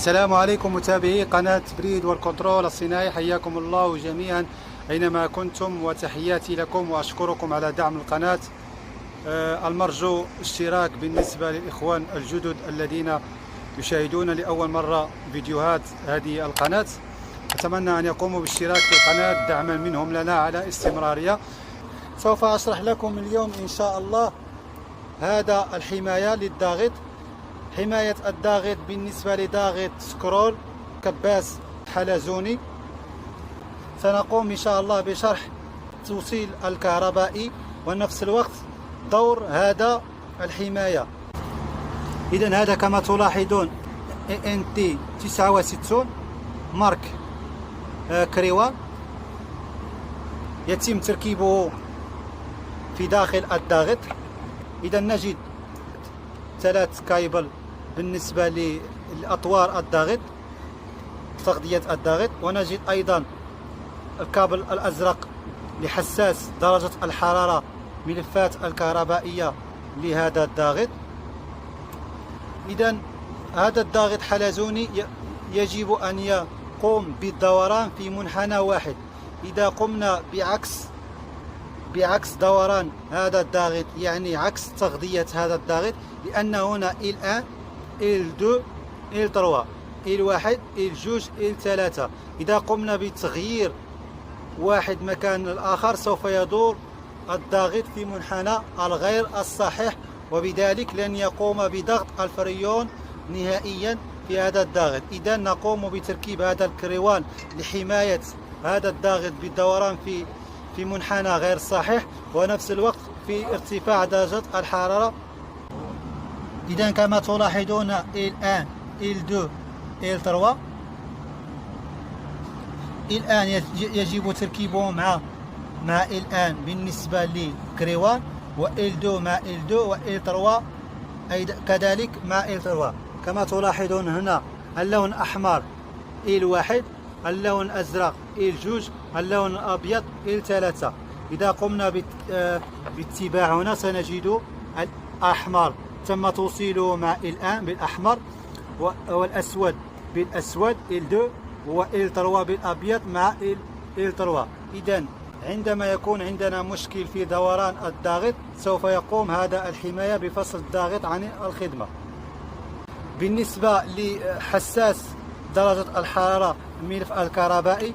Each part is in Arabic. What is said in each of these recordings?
السلام عليكم متابعي قناة بريد والكنترول الصناعي، حياكم الله جميعا أينما كنتم وتحياتي لكم وأشكركم على دعم القناة. المرجو اشتراك بالنسبة للإخوان الجدد الذين يشاهدون لأول مرة فيديوهات هذه القناة. أتمنى أن يقوموا بالاشتراك في القناة دعما منهم لنا على استمرارية. سوف أشرح لكم اليوم إن شاء الله هذا الحماية للضاغط، حماية الضاغط بالنسبة لضاغط سكرول كباس حلزوني. سنقوم إن شاء الله بشرح التوصيل الكهربائي ونفس الوقت دور هذا الحماية. إذن هذا كما تلاحظون ANT 69 مارك كريوان، يتم تركيبه في داخل الضاغط. إذا نجد 3 كايبل بالنسبة لأطوار الضاغط، تغذية الضاغط، ونجد أيضا الكابل الأزرق لحساس درجة الحرارة ملفات الكهربائية لهذا الضاغط. إذا هذا الضاغط حلزوني يجب أن يقوم بالدوران في منحنى واحد. إذا قمنا بعكس دوران هذا الضاغط، يعني عكس تغذية هذا الضاغط، لأن هنا L1 L2 L3 L1 L2 L3، إذا قمنا بتغيير واحد مكان الآخر سوف يدور الضاغط في منحنى الغير الصحيح، وبذلك لن يقوم بضغط الفريون نهائيا في هذا الضاغط. إذا نقوم بتركيب هذا الكريوان لحماية هذا الضاغط بالدوران في منحنى غير صحيح، ونفس الوقت في ارتفاع درجة الحرارة. إذا كما تلاحظون L1 L2 L3، الآن يجب تركيبه مع الآن بالنسبة لكريوان، و L2 مع L2، و L3 كذلك مع L3. كما تلاحظون هنا اللون الأحمر L1، اللون الأزرق L2، اللون الأبيض L3. إذا قمنا باتباع هنا سنجد الأحمر تم توصيله مع الآن بالأحمر، والأسود بالأسود L2، و L3 بالأبيض مع L3. إذا عندما يكون عندنا مشكل في دوران الضاغط سوف يقوم هذا الحماية بفصل الضاغط عن الخدمة. بالنسبة لحساس درجة الحرارة الملف الكهربائي،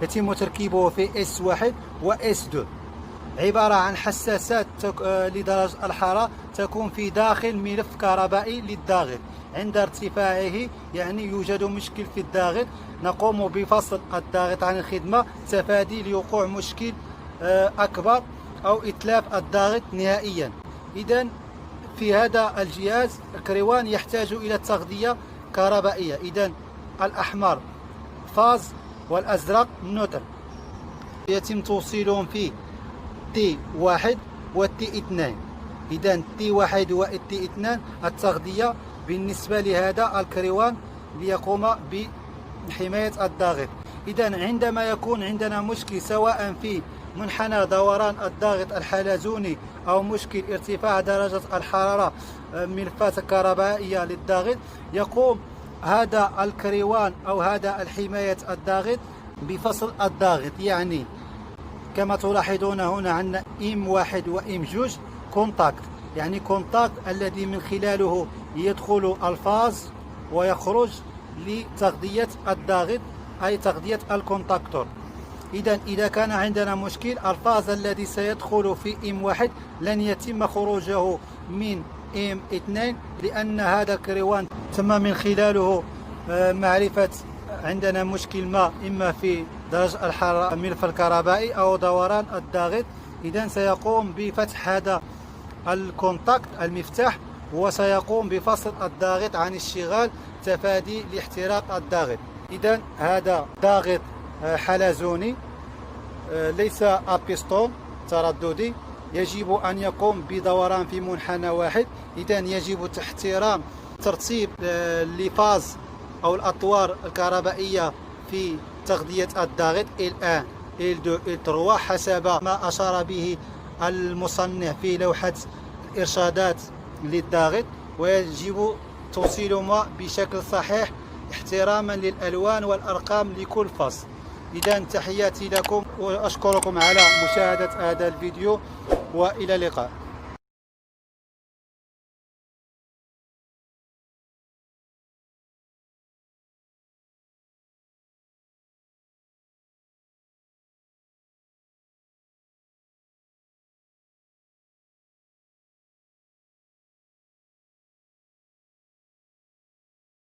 يتم تركيبه في S1 و S2، عبارة عن حساسات لدرجة الحرارة تكون في داخل ملف كهربائي للضاغط. عند ارتفاعه يعني يوجد مشكل في الضاغط، نقوم بفصل الضاغط عن الخدمة تفادي لوقوع مشكل أكبر أو إتلاف الضاغط نهائيا. إذا في هذا الجهاز الكريوان يحتاج إلى تغذية كهربائية. إذا الأحمر فاز والأزرق نوتر، يتم توصيلهم في T1 و T2. إذا T1 و T2 التغذية بالنسبة لهذا الكريوان ليقوم بحماية الضاغط. إذا عندما يكون عندنا مشكل سواء في منحنى دوران الضاغط الحلزوني أو مشكل ارتفاع درجة الحرارة ملفات الكهربائية للضاغط، يقوم هذا الكريوان أو هذا الحماية الضاغط بفصل الضاغط. يعني كما تلاحظون هنا عندنا M1 و M2 كونتاكت، يعني كونتاكت الذي من خلاله يدخل الفاز ويخرج لتغذية الضاغط، أي تغذية الكونتاكتور. إذا كان عندنا مشكل، الفاز الذي سيدخل في M1 لن يتم خروجه من M2، لأن هذا الكريوان تم من خلاله معرفة عندنا مشكل ما، إما في درجة الحرارة الملف الكهربائي أو دوران الضاغط. إذا سيقوم بفتح هذا الكونتاكت المفتاح، وسيقوم بفصل الضاغط عن الشغال تفادي لاحتراق الضاغط. إذا هذا ضاغط حلزوني ليس أبيستون ترددي، يجب أن يقوم بدوران في منحنى واحد. إذا يجب احترام ترتيب لفاز أو الأطوار الكهربائية في تغذية الضاغط L1 L2 L3 حسب ما أشار به المصنع في لوحة الإرشادات للضاغط، ويجب توصيل بشكل صحيح احتراما للألوان والأرقام لكل فصل. إذا تحياتي لكم وأشكركم على مشاهدة هذا الفيديو، وإلى اللقاء.